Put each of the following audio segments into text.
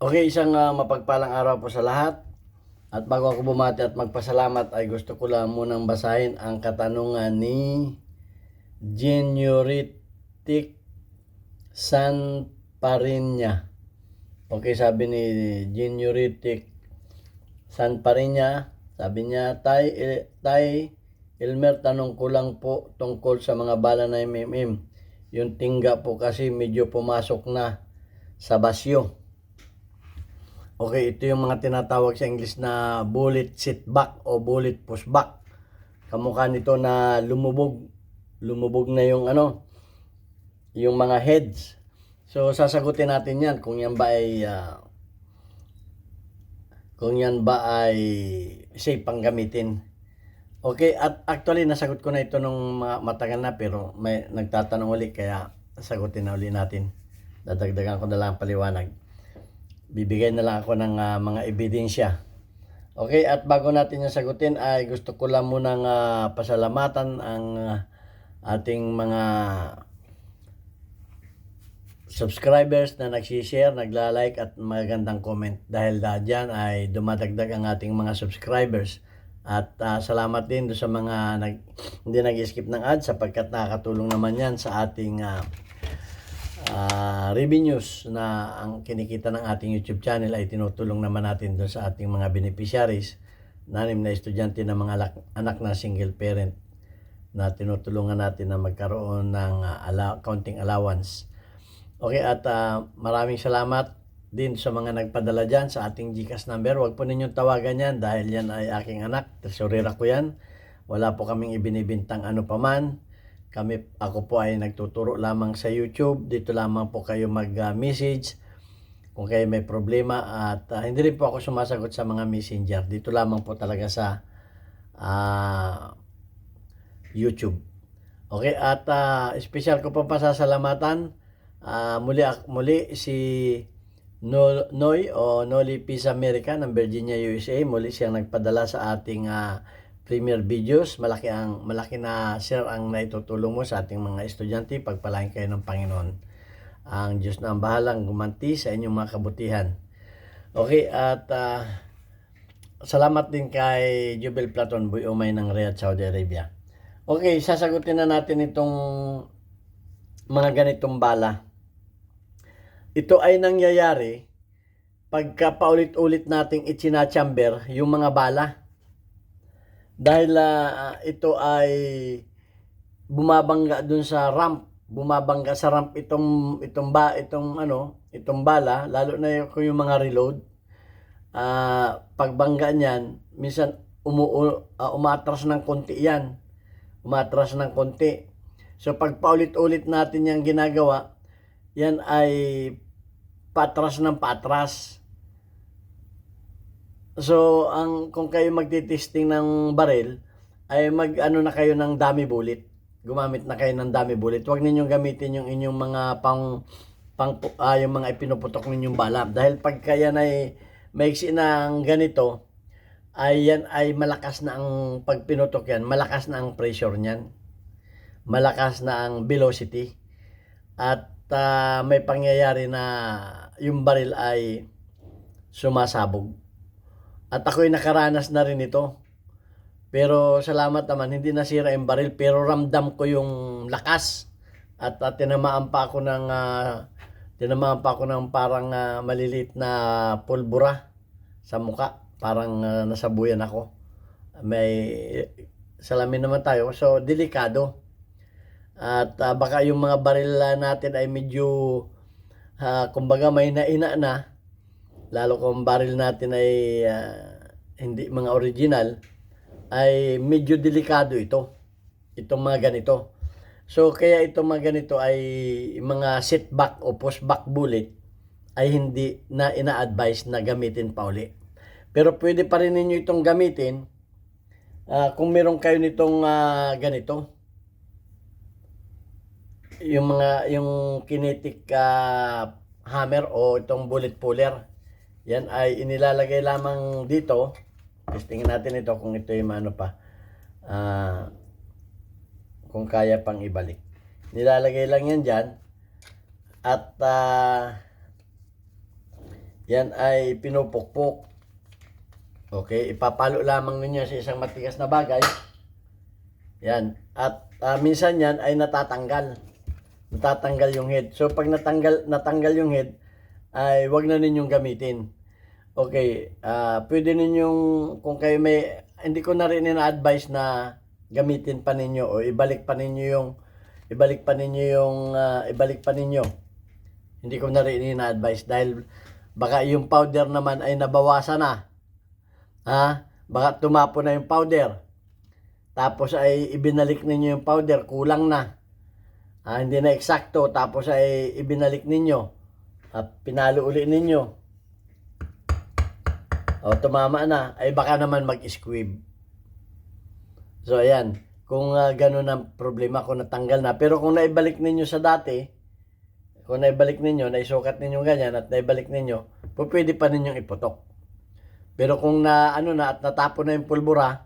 Okay, isang mapagpalang araw po sa lahat. At bago ako bumati at magpasalamat ay gusto ko lang munang basahin ang katanungan ni Genuritic Sanparinya. Okay, sabi ni Genuritic Sanparinya, sabi niya, Tay Elmer, tanong ko lang po tungkol sa mga bala na MMM. Yung tingga po kasi medyo pumasok na sa basyo. Okay, ito yung mga tinatawag sa English na bullet setback o bullet pushback. Kamukha nito na lumubog na yung yung mga heads. So sasagutin natin 'yan kung yan ba ay safe pang gamitin. Okay, at actually nasagot ko na ito nung matagal na, pero may nagtatanong uli kaya sagutin na uli natin. Dadagdagan ko na lang paliwanag. Bibigay na lang ako ng mga ebidensya. Okay, at bago natin yung sagutin ay gusto ko lang munang pasalamatan ang ating mga subscribers na nagsishare, nagla-like at magandang comment. Dahil dyan ay dumadagdag ang ating mga subscribers. At salamat din sa mga hindi nag-skip ng ads, sapagkat nakakatulong naman yan sa ating revenues na ang kinikita ng ating YouTube channel ay tinutulong naman natin doon sa ating mga beneficiaries, nanim na estudyante ng mga anak na single parent na tinutulungan natin na magkaroon ng counting allowance. Okay, at maraming salamat din sa mga nagpadala dyan sa ating GCash number. Huwag po ninyong tawagan yan dahil yan ay aking anak, tesorera ko yan. Wala po kaming ibinibintang ano paman. Ako po ay nagtuturo lamang sa YouTube. Dito lamang po kayo mag-message kung kayo may problema, at hindi rin po ako sumasagot sa mga messenger. Dito lamang po talaga sa YouTube. Okay, at special ko po pasasalamatan muli si Noy o Noli Peace America ng Virginia, USA. Muli siyang nagpadala sa ating premier videos. Malaki na share ang naitutulong mo sa ating mga estudyante. Pagpalain kayo ng Panginoon. Ang Diyos na ang bahalang gumanti sa inyong mga kabutihan. Okay, at salamat din kay Jubel Platon Boy Umay ng Riyadh, Saudi Arabia. Okay, sasagutin na natin itong mga ganitong bala. Ito ay nangyayari pagka paulit-ulit nating itinachamber yung mga bala. Dahil ito ay bumabangga dun sa ramp, itong bala, lalo na kung yung mga reload. Pagbangga niyan, minsan umatras ng konti yan. Umatras ng konti. So pag paulit-ulit natin yung ginagawa, yan ay patras ng patras. So, kung kayo magtitesting ng baril, ay na kayo ng dummy bullet. Gumamit na kayo ng dummy bullet. Huwag ninyong gamitin yung inyong mga yung mga ipinuputok ninyong bala. Dahil pagka yan ay maiksi ng ganito, ay yan ay malakas na ang pagpinutok yan, malakas na ang pressure niyan. Malakas na ang velocity. At may pangyayari na yung baril ay sumasabog. At ako'y nakaranas na rin ito. Pero salamat naman, hindi nasira yung baril, pero ramdam ko yung lakas. At tinamaan pa ako ng parang maliliit na pulbura sa muka. Parang nasabuyan ako. May salamin naman tayo, so delikado. At baka yung mga baril natin ay medyo kumbaga may naina na, lalo kung baril natin ay hindi mga original, ay medyo delikado itong mga ganito. So kaya itong mga ganito ay mga setback o pushback bullet ay hindi na ina-advise na gamitin pa uli. Pero pwede pa rin ninyo itong gamitin kung meron kayo nitong ganito, yung kinetic hammer o itong bullet puller. Yan ay inilalagay lamang dito. Testingin natin ito kung ito yung kung kaya pang ibalik. Nilalagay lang yan dyan. At yan ay pinupukpok. Okay, ipapalo lamang ninyo sa isang matigas na bagay. Yan. At minsan yan ay natatanggal. Natatanggal yung head. So pag natanggal yung head, ay wag na ninyong gamitin. Okay, pwede ninyong, kung kayo may, hindi ko na rin ina-advise na gamitin pa ninyo o ibalik pa ninyo. Hindi ko na rin ina-advise dahil baka yung powder naman ay nabawasan na. Baka tumapo na yung powder. Tapos ay ibinalik ninyo yung powder, kulang na. Hindi na eksakto, tapos ay ibinalik ninyo. Pinalo uli ninyo. Tumama na, ay baka naman mag-squib. So ayan, kung ganun ang problema, kung natanggal na. Pero kung naibalik ninyo sa dati, kung naibalik ninyo, naisukat ninyo ganyan at naibalik ninyo, pwede pa ninyong iputok. Pero kung at natapon na yung pulbura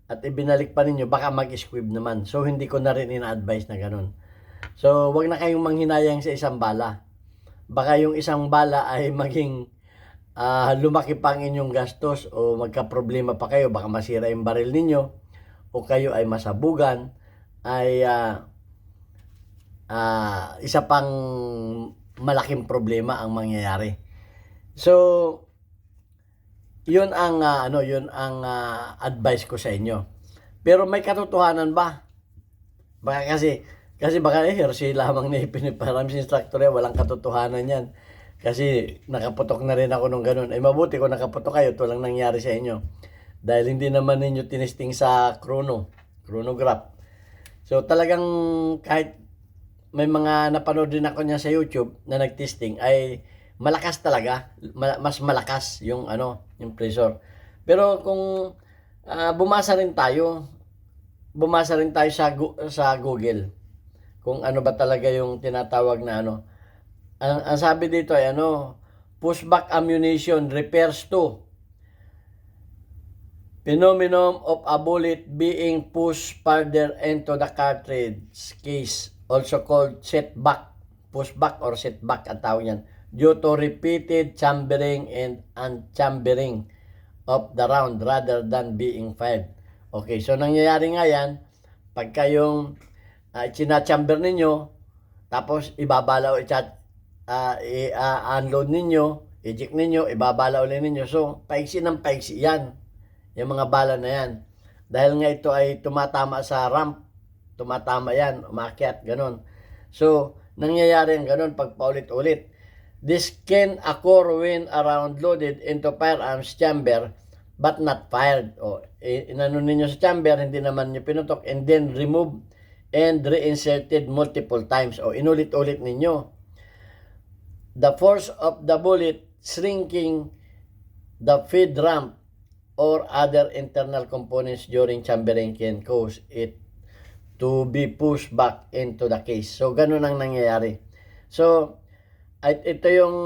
at ibinalik pa ninyo, baka mag-squib naman. So hindi ko na rin ina-advise na ganun. So wag na kayong manghinayang sa isang bala. Baka yung isang bala ay maging lumaki pa ang inyong gastos o magka-problema pa kayo, baka masira yung baril ninyo o kayo ay masabugan, ay isa pang malaking problema ang mangyayari. So yun ang advice ko sa inyo. Pero may katotohanan ba? Baka kasi baka hearsay lamang na ipiniparam sa instructor, walang katotohanan yan. Kasi nakaputok na rin ako nung ganun. Ay mabuti kung nakaputok kayo, ito lang nangyari sa inyo. Dahil hindi naman ninyo tinisting sa chronograph. So talagang kahit may mga napanood din ako niya sa YouTube na nagtesting, ay malakas talaga. Mas malakas yung pressure. Pero kung bumasa rin tayo sa Google kung ano ba talaga yung tinatawag na ang sabi dito ay pushback ammunition refers to phenomenon of a bullet being pushed further into the cartridge case, also called setback, pushback or setback ang tawag yan, due to repeated chambering and unchambering of the round rather than being fired. Okay, so nangyayari nga yan, pagka yung chinachamber ninyo, tapos ibabalaw, unload ninyo, eject ninyo, ibabala ulit ninyo. So, paiksi ng paiksi yan. Yung mga bala na yan. Dahil nga ito ay tumatama sa ramp. Tumatama yan, umakyat, ganun. So, nangyayari ang ganun pag paulit-ulit. This can occur when around loaded into firearms chamber but not fired. Inano ninyo sa chamber, hindi naman nyo pinutok, and then remove and reinserted multiple times. Inulit-ulit ninyo. The force of the bullet shrinking the feed ramp or other internal components during chambering can cause it to be pushed back into the case. So, ganun ang nangyayari. So, ito yung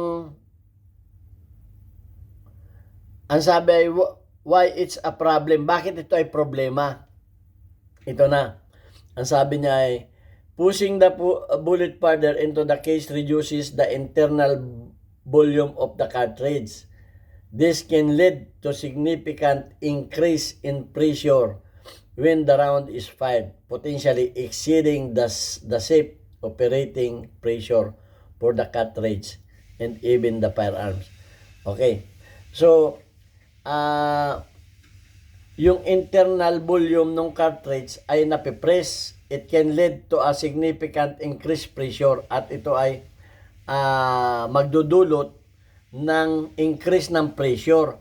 ang sabi ay why it's a problem. Bakit ito ay problema? Ito na. Ang sabi niya ay pushing the bullet further into the case reduces the internal volume of the cartridge. This can lead to significant increase in pressure when the round is fired, potentially exceeding the safe operating pressure for the cartridge and even the firearms. Okay. So, yung internal volume ng cartridge ay napipress. It can lead to a significant increased pressure at ito ay magdudulot ng increase ng pressure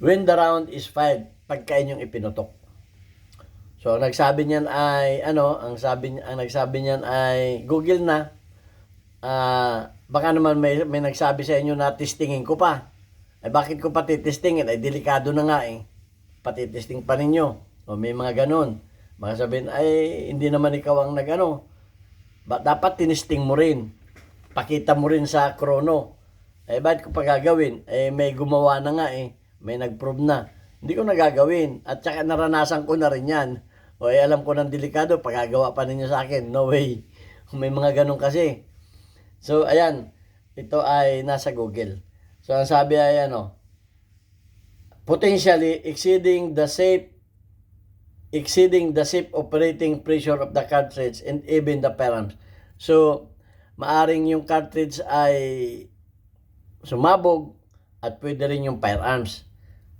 when the round is fired pagka inyong ipinutok. So, ang nagsabi niyan ay ang nagsabi niyan ay Google na. Baka naman may nagsabi sa inyo na testingin ko pa. Ay bakit ko pa titestingin? Ay delikado na nga eh. Patitesting pa ninyo. May mga ganun. Baka sabihin, ay, hindi naman ikaw ang dapat tinisting mo rin. Pakita mo rin sa chrono. Eh, bakit ko pa gagawin? Eh, may gumawa na nga eh. May nag-prove na. Hindi ko nagagawin. At saka naranasan ko na rin yan. Alam ko ng delikado, pagagawa pa ninyo sa akin. No way. May mga ganun kasi. So, ayan. ito ay nasa Google. So ang sabi ay ano, potentially exceeding the safe operating pressure of the cartridge and even the firearms. So maaring yung cartridge ay sumabog at pwede rin yung firearms.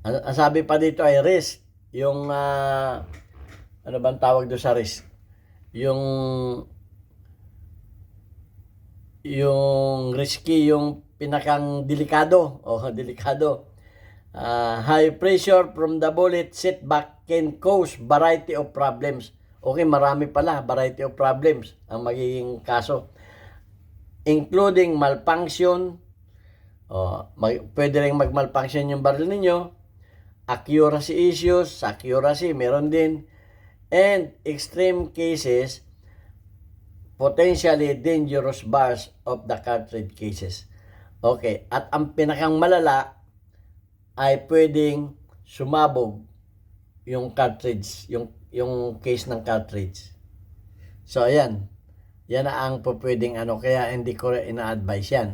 Ang sabi pa dito ay risk, yung ano bang tawag doon sa risk? Yung risky, yung pinakang delikado, delikado. High pressure from the bullet setback can cause variety of problems. Okay, marami pala, variety of problems ang magiging kaso. Including malfunction, pwede rin mag-malfunction yung baril ninyo, accuracy issues, meron din, and extreme cases, potentially dangerous bars of the cartridge cases. Okay, at ang pinakang malala ay pwedeng sumabog yung cartridge, yung case ng cartridge. So ayan, yan ang pwedeng ano, kaya hindi ko ina-advise yan.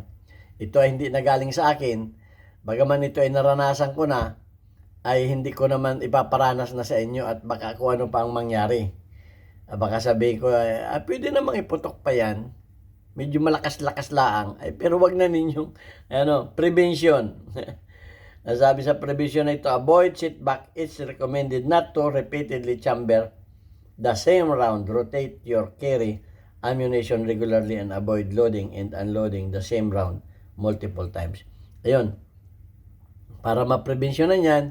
Ito ay hindi nagaling sa akin, bagaman ito ay naranasan ko na, ay hindi ko naman ipaparanas na sa inyo at baka kung ano pa ang mangyari. Baka sabihin ko, pwede namang iputok pa yan. Medyo malakas-lakas laang. Pero wag na ninyong, prevention. Sabi sa prevention na ito, avoid setback. It's recommended not to repeatedly chamber the same round. Rotate your carry ammunition regularly and avoid loading and unloading the same round multiple times. Ayun. Para ma-preventionan yan,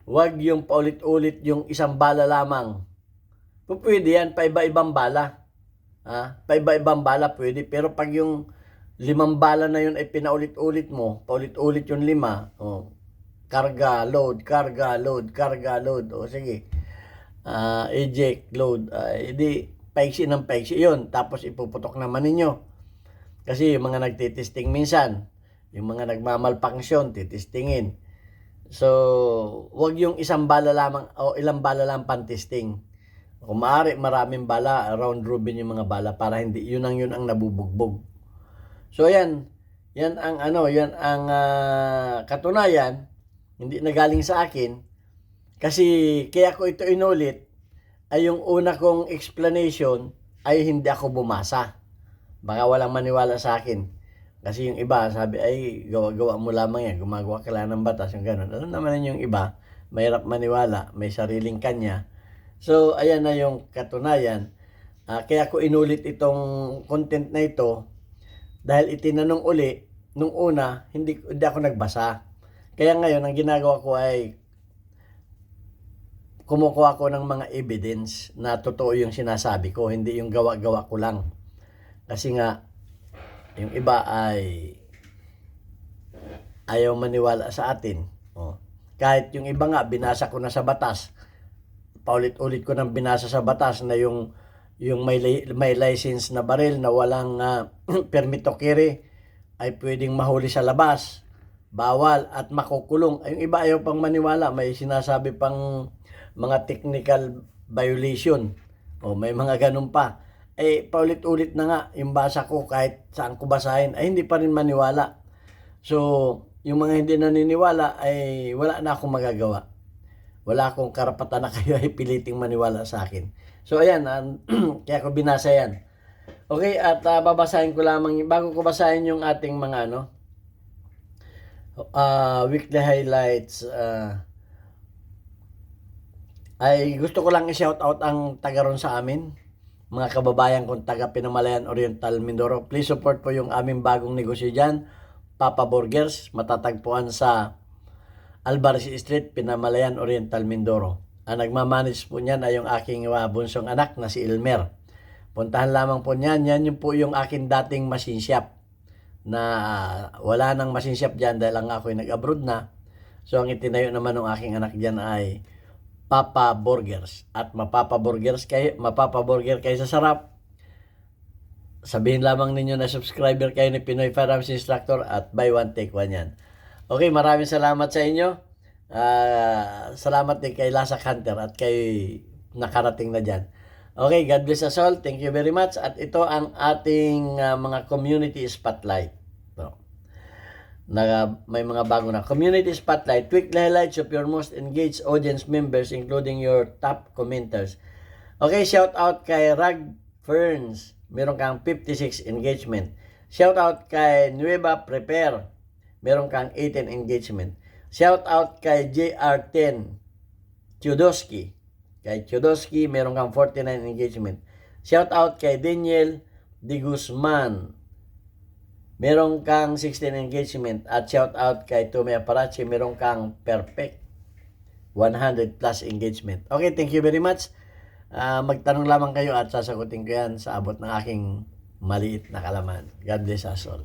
wag yung paulit-ulit yung isang bala lamang. Pwede yan, paiba-ibang bala. Paiba-ibang bala pwede. Pero pag yung 5 bala na yun ay pinaulit-ulit mo, paulit-ulit yung 5, karga, load, karga, load, karga, load. O sige, eject, load. Hindi, paiksi ng paiksi yun. Tapos ipuputok naman ninyo. Kasi yung mga nagtitesting minsan, yung mga nagmamalfunction, titestingin. So, wag yung isang bala lamang o ilang bala lang pan-testing. Kung maaari, maraming bala, round robin yung mga bala para hindi yun ang nabubugbog. So yan ang katunayan, hindi nagaling sa akin kasi kaya ko ito inulit ay yung una kong explanation ay hindi ako bumasa. Baka walang maniwala sa akin. Kasi yung iba sabi ay gawa-gawa mo lamang yan, gumagawa ka lang ng batas, yung gano'n. Alam naman yung iba, mahirap maniwala, may sariling kanya. So, ayan na yung katunayan. Kaya ko inulit itong content na ito dahil itinanong uli nung una, hindi ako nagbasa. Kaya ngayon, ang ginagawa ko ay kumukuha ko ng mga evidence na totoo yung sinasabi ko, hindi yung gawa-gawa ko lang. Kasi nga, yung iba ay ayaw maniwala sa atin. Kahit yung iba nga, binasa ko na sa batas, paulit-ulit ko nang binasa sa batas na yung may license na baril na walang permit to carry ay pwedeng mahuli sa labas, bawal at makukulong. Yung iba ayaw pang maniwala, may sinasabi pang mga technical violation may mga ganun pa. Paulit-ulit na nga yung basa ko, kahit saan ko basahin ay hindi pa rin maniwala. So yung mga hindi naniniwala ay wala na akong magagawa. Wala akong karapatan na kayo ay piliting maniwala sa akin. So ayan, kaya ko binasa yan. Okay, at babasahin ko lamang, bago ko basahin yung ating mga weekly highlights, ay gusto ko lang i-shout out ang taga ron sa amin, mga kababayan kong taga Pinamalayan Oriental, Mindoro. Please support po yung aming bagong negosyo dyan, Papa Burgers, matatagpuan sa Alvarez Street, Pinamalayan Oriental, Mindoro. Ang nagmamanage po niyan ay yung aking bunsong anak na si Elmer. Puntahan lamang po niyan. Yan yung po yung aking dating machine shop na wala nang machine shop dyan dahil lang ako ay nag-abroad na. So ang itinayo naman ng aking anak dyan ay Papa Burgers. At mapapaburger kayo sa sarap. Sabihin lamang ninyo na subscriber kayo ni Pinoy Firearms Instructor at buy one take one yan. Okay, maraming salamat sa inyo. Salamat din kay Lasak Hunter at kay nakarating na dyan. Okay, God bless us all. Thank you very much. At ito ang ating mga community spotlight. may mga bago na. Community Spotlight. Quick highlights of your most engaged audience members including your top commenters. Okay, shout out kay Rag Ferns. Meron kang 56 engagement. Shout out kay Nueva Prepare. Meron kang 18 engagement. Shout out kay JR10 Chudosky. Kay Chudosky, meron kang 49 engagement. Shout out kay Daniel De Guzman. Meron kang 16 engagement. At shout out kay Tommy Aparachi. Meron kang perfect 100 plus engagement. Okay, thank you very much. Magtanong lamang kayo at sasagutin ko yan sa abot ng aking maliit na kalaman. God bless us all.